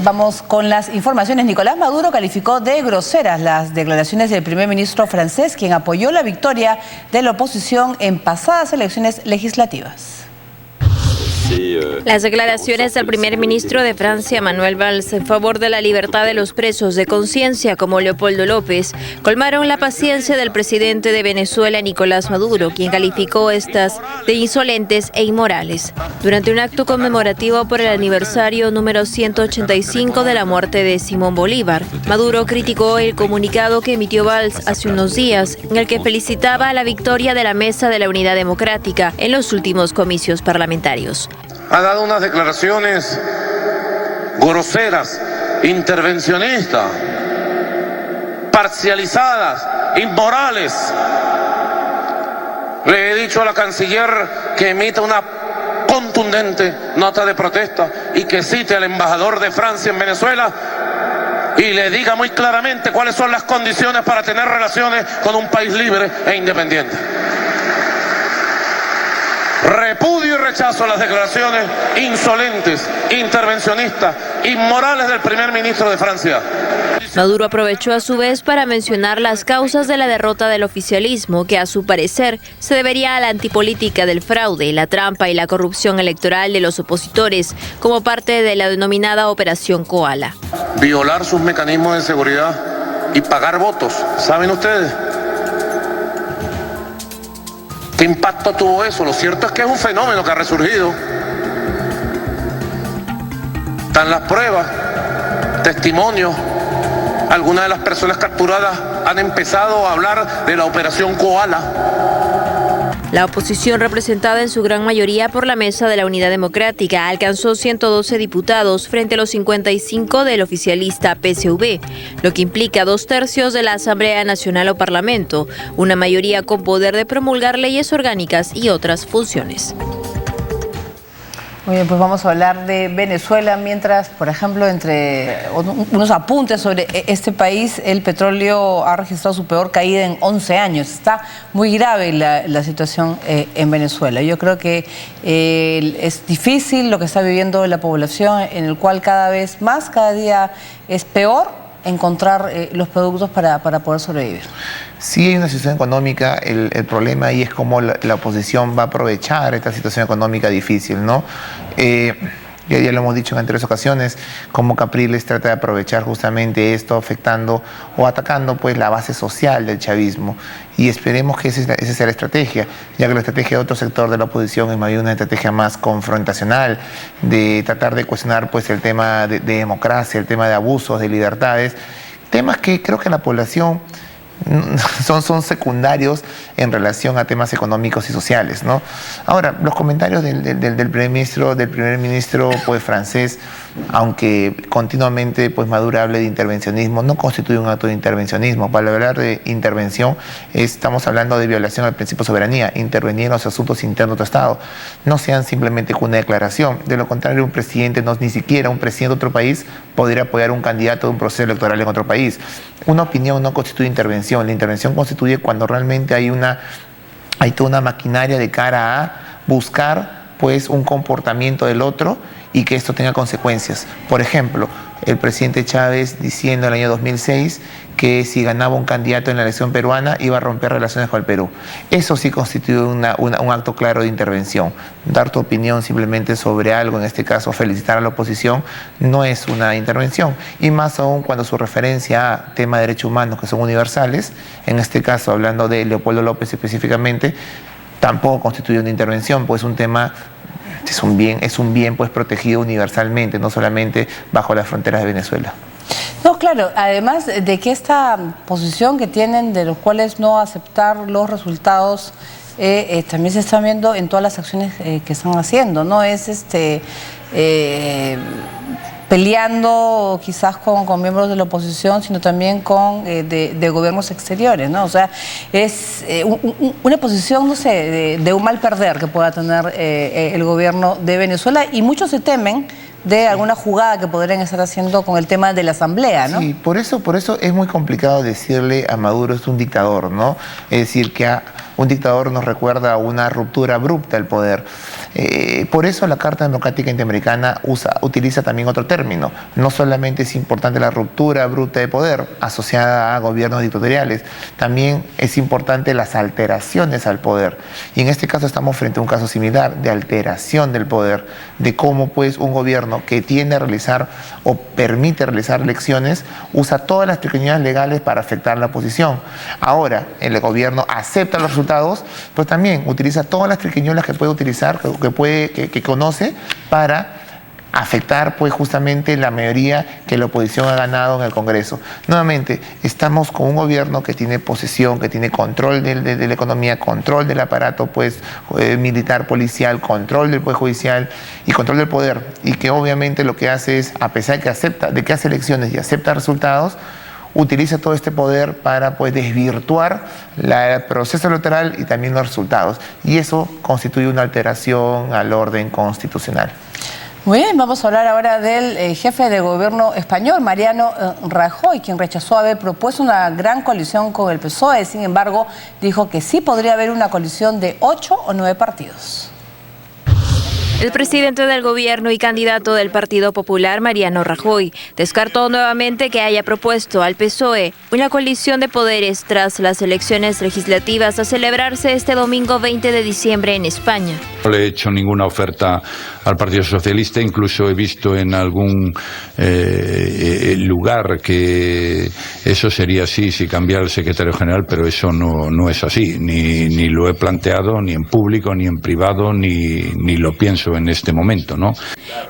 Vamos con las informaciones. Nicolás Maduro calificó de groseras las declaraciones del primer ministro francés, quien apoyó la victoria de la oposición en pasadas elecciones legislativas. Las declaraciones del primer ministro de Francia, Manuel Valls, en favor de la libertad de los presos de conciencia como Leopoldo López, colmaron la paciencia del presidente de Venezuela, Nicolás Maduro, quien calificó estas de insolentes e inmorales. Durante un acto conmemorativo por el aniversario número 185 de la muerte de Simón Bolívar, Maduro criticó el comunicado que emitió Valls hace unos días, en el que felicitaba la victoria de la Mesa de la Unidad Democrática en los últimos comicios parlamentarios. Ha dado unas declaraciones groseras, intervencionistas, parcializadas, inmorales. Le he dicho a la canciller que emita una contundente nota de protesta y que cite al embajador de Francia en Venezuela y le diga muy claramente cuáles son las condiciones para tener relaciones con un país libre e independiente. Repudio y rechazo a las declaraciones insolentes, intervencionistas, inmorales del primer ministro de Francia. Maduro aprovechó a su vez para mencionar las causas de la derrota del oficialismo, que a su parecer se debería a la antipolítica del fraude, la trampa y la corrupción electoral de los opositores como parte de la denominada Operación Koala. Violar sus mecanismos de seguridad y pagar votos, ¿saben ustedes? ¿Qué impacto tuvo eso? Lo cierto es que es un fenómeno que ha resurgido. Están las pruebas, testimonios. Algunas de las personas capturadas han empezado a hablar de la Operación Koala. La oposición, representada en su gran mayoría por la Mesa de la Unidad Democrática, alcanzó 112 diputados frente a los 55 del oficialista PSV, lo que implica 2/3 de la Asamblea Nacional o Parlamento, una mayoría con poder de promulgar leyes orgánicas y otras funciones. Muy bien, pues vamos a hablar de Venezuela, mientras, por ejemplo, entre unos apuntes sobre este país, el petróleo ha registrado su peor caída en 11 años. Está muy grave la situación en Venezuela. Yo creo que es difícil lo que está viviendo la población, en el cual cada vez más, cada día es peor encontrar los productos para poder sobrevivir. Sí hay una situación económica, el problema ahí es cómo la oposición va a aprovechar esta situación económica difícil, ¿no? Ya lo hemos dicho en anteriores ocasiones, cómo Capriles trata de aprovechar justamente esto, afectando o atacando pues la base social del chavismo. Y esperemos que esa sea la estrategia, ya que la estrategia de otro sector de la oposición es más bien una estrategia más confrontacional, de tratar de cuestionar pues el tema de democracia, el tema de abusos, de libertades, temas que creo que la población son secundarios en relación a temas económicos y sociales, ¿no? Ahora, los comentarios del primer ministro pues, francés, aunque continuamente pues, Maduro hable de intervencionismo, no constituye un acto de intervencionismo. Para hablar de intervención, estamos hablando de violación al principio de soberanía, intervenir en los asuntos internos de Estado. No sean simplemente con una declaración. De lo contrario, un presidente, ni siquiera un presidente de otro país, podría apoyar un candidato de un proceso electoral en otro país. Una opinión no constituye intervención. La intervención constituye cuando realmente hay toda una maquinaria de cara a buscar pues un comportamiento del otro y que esto tenga consecuencias. Por ejemplo, el presidente Chávez diciendo en el año 2006 que si ganaba un candidato en la elección peruana iba a romper relaciones con el Perú. Eso sí constituye un acto claro de intervención. Dar tu opinión simplemente sobre algo, en este caso felicitar a la oposición, no es una intervención. Y más aún cuando su referencia a temas de derechos humanos que son universales, en este caso hablando de Leopoldo López específicamente, tampoco constituye una intervención, pues un tema es un bien pues protegido universalmente, no solamente bajo las fronteras de Venezuela. No, claro, además de que esta posición que tienen de los cuales no aceptar los resultados también se están viendo en todas las acciones que están haciendo, no es peleando quizás con miembros de la oposición, sino también con de gobiernos exteriores, ¿no? O sea, es una posición, no sé, de un mal perder que pueda tener el gobierno de Venezuela, y muchos se temen de alguna jugada que podrían estar haciendo con el tema de la asamblea, ¿no? Sí, por eso es muy complicado decirle a Maduro es un dictador, ¿no? Es decir, que un dictador nos recuerda a una ruptura abrupta del poder. Por eso la Carta Democrática Interamericana utiliza también otro término. No solamente es importante la ruptura abrupta de poder asociada a gobiernos dictatoriales, también es importante las alteraciones al poder. Y en este caso estamos frente a un caso similar de alteración del poder, de cómo pues un gobierno que tiende a realizar o permite realizar elecciones usa todas las triquiñuelas legales para afectar la oposición. Ahora el gobierno acepta los resultados, pero también utiliza todas las triquiñuelas que puede utilizar, que conoce, para afectar pues justamente la mayoría que la oposición ha ganado en el Congreso. Nuevamente, estamos con un gobierno que tiene posesión, que tiene control de la economía, control del aparato pues militar, policial, control del poder judicial y control del poder, y que obviamente lo que hace es, a pesar de que hace elecciones y acepta resultados, utiliza todo este poder para pues desvirtuar el proceso electoral y también los resultados, y eso constituye una alteración al orden constitucional. Muy bien, vamos a hablar ahora del jefe de gobierno español, Mariano Rajoy, quien rechazó haber propuesto una gran coalición con el PSOE. Sin embargo, dijo que sí podría haber una coalición de 8 o 9 partidos. El presidente del gobierno y candidato del Partido Popular, Mariano Rajoy, descartó nuevamente que haya propuesto al PSOE una coalición de poderes tras las elecciones legislativas a celebrarse este domingo 20 de diciembre en España. No le he hecho ninguna oferta al Partido Socialista, incluso he visto en algún lugar que eso sería así si cambiara el secretario general, pero eso no es así, ni lo he planteado ni en público, ni en privado, ni lo pienso en este momento, ¿no?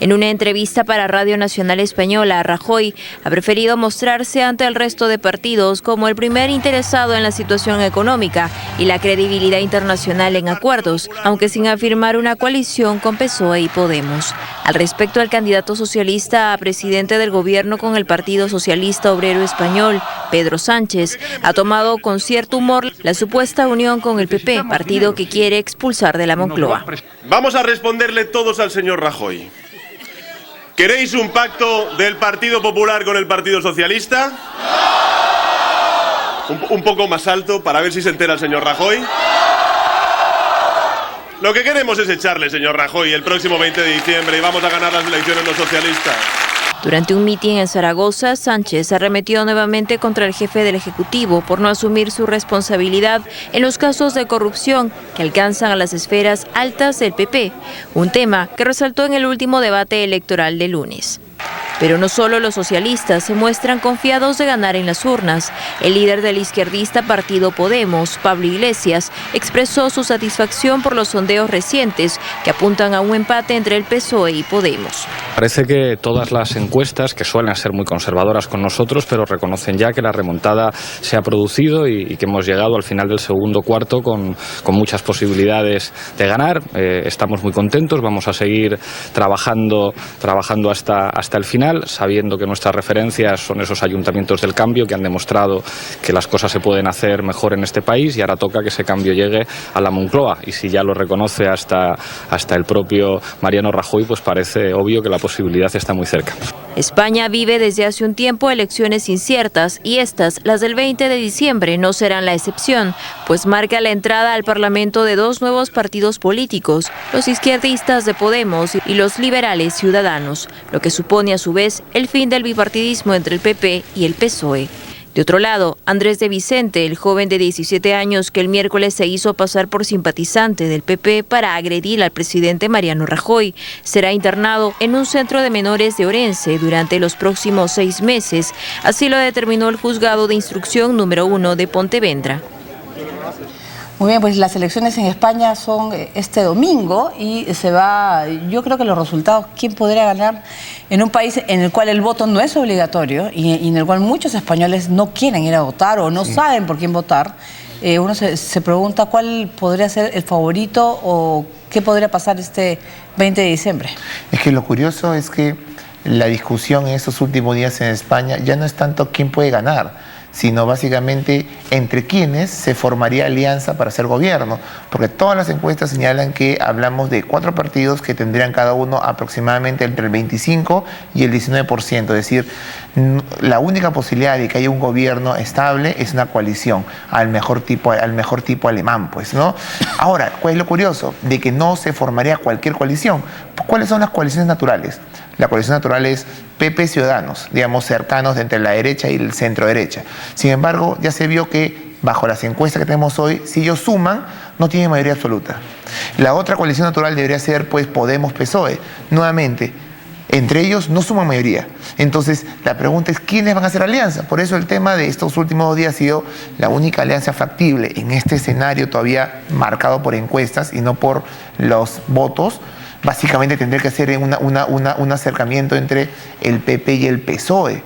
En una entrevista para Radio Nacional Española, Rajoy ha preferido mostrarse ante el resto de partidos como el primer interesado en la situación económica y la credibilidad internacional en acuerdos, aunque sin afirmar una coalición con PSOE y Podemos. Al respecto, el candidato socialista a presidente del gobierno con el Partido Socialista Obrero Español, Pedro Sánchez, ha tomado con cierto humor la supuesta unión con el PP, partido que quiere expulsar de la Moncloa. Vamos a responderle todos al señor Rajoy. ¿Queréis un pacto del Partido Popular con el Partido Socialista? Un poco más alto para ver si se entera el señor Rajoy. Lo que queremos es echarle, señor Rajoy, el próximo 20 de diciembre y vamos a ganar las elecciones los socialistas. Durante un mitin en Zaragoza, Sánchez arremetió nuevamente contra el jefe del Ejecutivo por no asumir su responsabilidad en los casos de corrupción que alcanzan a las esferas altas del PP, un tema que resaltó en el último debate electoral de lunes. Pero no solo los socialistas se muestran confiados de ganar en las urnas. El líder del izquierdista partido Podemos, Pablo Iglesias, expresó su satisfacción por los sondeos recientes que apuntan a un empate entre el PSOE y Podemos. Parece que todas las encuestas, que suelen ser muy conservadoras con nosotros, pero reconocen ya que la remontada se ha producido y que hemos llegado al final del segundo cuarto con muchas posibilidades de ganar. Estamos muy contentos, vamos a seguir trabajando hasta el final, sabiendo que nuestras referencias son esos ayuntamientos del cambio que han demostrado que las cosas se pueden hacer mejor en este país, y ahora toca que ese cambio llegue a la Moncloa, y si ya lo reconoce hasta el propio Mariano Rajoy, pues parece obvio que la posibilidad está muy cerca. España vive desde hace un tiempo elecciones inciertas, y estas, las del 20 de diciembre, no serán la excepción, pues marca la entrada al Parlamento de dos nuevos partidos políticos, los izquierdistas de Podemos y los liberales Ciudadanos, lo que supone a su vez el fin del bipartidismo entre el PP y el PSOE. De otro lado, Andrés de Vicente, el joven de 17 años que el miércoles se hizo pasar por simpatizante del PP para agredir al presidente Mariano Rajoy, será internado en un centro de menores de Orense durante los próximos 6 meses. Así lo determinó el juzgado de instrucción número 1 de Pontevedra. Muy bien, pues las elecciones en España son este domingo y yo creo que los resultados, ¿quién podría ganar en un país en el cual el voto no es obligatorio y en el cual muchos españoles no quieren ir a votar o no saben por quién votar? Uno se pregunta cuál podría ser el favorito o qué podría pasar este 20 de diciembre. Es que lo curioso es que la discusión en estos últimos días en España ya no es tanto quién puede ganar, sino básicamente entre quienes se formaría alianza para hacer gobierno, porque todas las encuestas señalan que hablamos de 4 partidos que tendrían cada uno aproximadamente entre el 25 y el 19%, es decir, la única posibilidad de que haya un gobierno estable es una coalición al mejor tipo alemán, pues, ¿no? Ahora, ¿cuál es lo curioso? De que no se formaría cualquier coalición. ¿Cuáles son las coaliciones naturales? La coalición natural es PP Ciudadanos, digamos, cercanos entre la derecha y el centro derecha. Sin embargo, ya se vio que bajo las encuestas que tenemos hoy, si ellos suman, no tienen mayoría absoluta. La otra coalición natural debería ser, pues, Podemos-PSOE. Nuevamente, entre ellos no suman mayoría. Entonces, la pregunta es, ¿quiénes van a hacer alianza? Por eso el tema de estos últimos 2 días ha sido la única alianza factible en este escenario todavía marcado por encuestas y no por los votos. Básicamente tendría que ser un acercamiento entre el PP y el PSOE.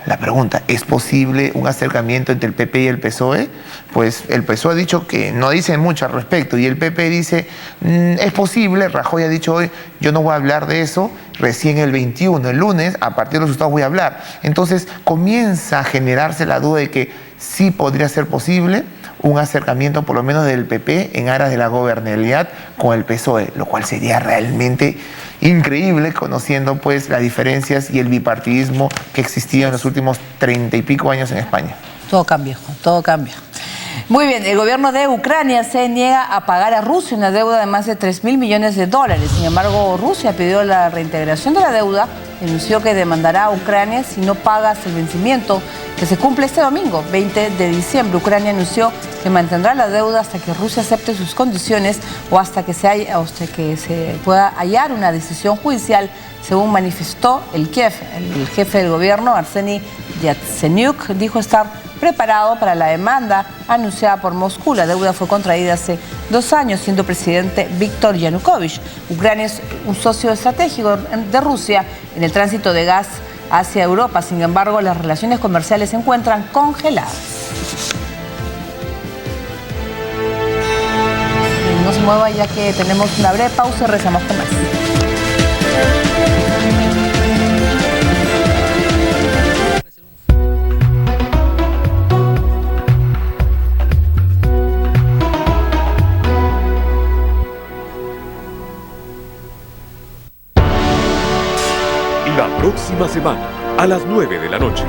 La pregunta, ¿es posible un acercamiento entre el PP y el PSOE? Pues el PSOE ha dicho que no dice mucho al respecto y el PP dice, es posible. Rajoy ha dicho hoy, yo no voy a hablar de eso, recién el 21, el lunes, a partir de los resultados voy a hablar. Entonces comienza a generarse la duda de que sí podría ser posible un acercamiento por lo menos del PP en aras de la gobernabilidad con el PSOE, lo cual sería realmente increíble conociendo pues las diferencias y el bipartidismo que existía en los últimos 30 y pico años en España. Todo cambia, todo cambia. Muy bien, el gobierno de Ucrania se niega a pagar a Rusia una deuda de más de 3.000 millones de dólares. Sin embargo, Rusia pidió la reintegración de la deuda y anunció que demandará a Ucrania si no paga hasta el vencimiento que se cumple este domingo, 20 de diciembre. Ucrania anunció que mantendrá la deuda hasta que Rusia acepte sus condiciones o hasta que se pueda hallar una decisión judicial, según manifestó el Kiev. El jefe del gobierno, Arseniy Yatsenyuk, dijo estar preparado para la demanda anunciada por Moscú. La deuda fue contraída hace 2 años, siendo presidente Víktor Yanukovych. Ucrania es un socio estratégico de Rusia en el tránsito de gas hacia Europa. Sin embargo, las relaciones comerciales se encuentran congeladas. No se mueva ya que tenemos una breve pausa y regresamos con más. La próxima semana, a las 9 de la noche.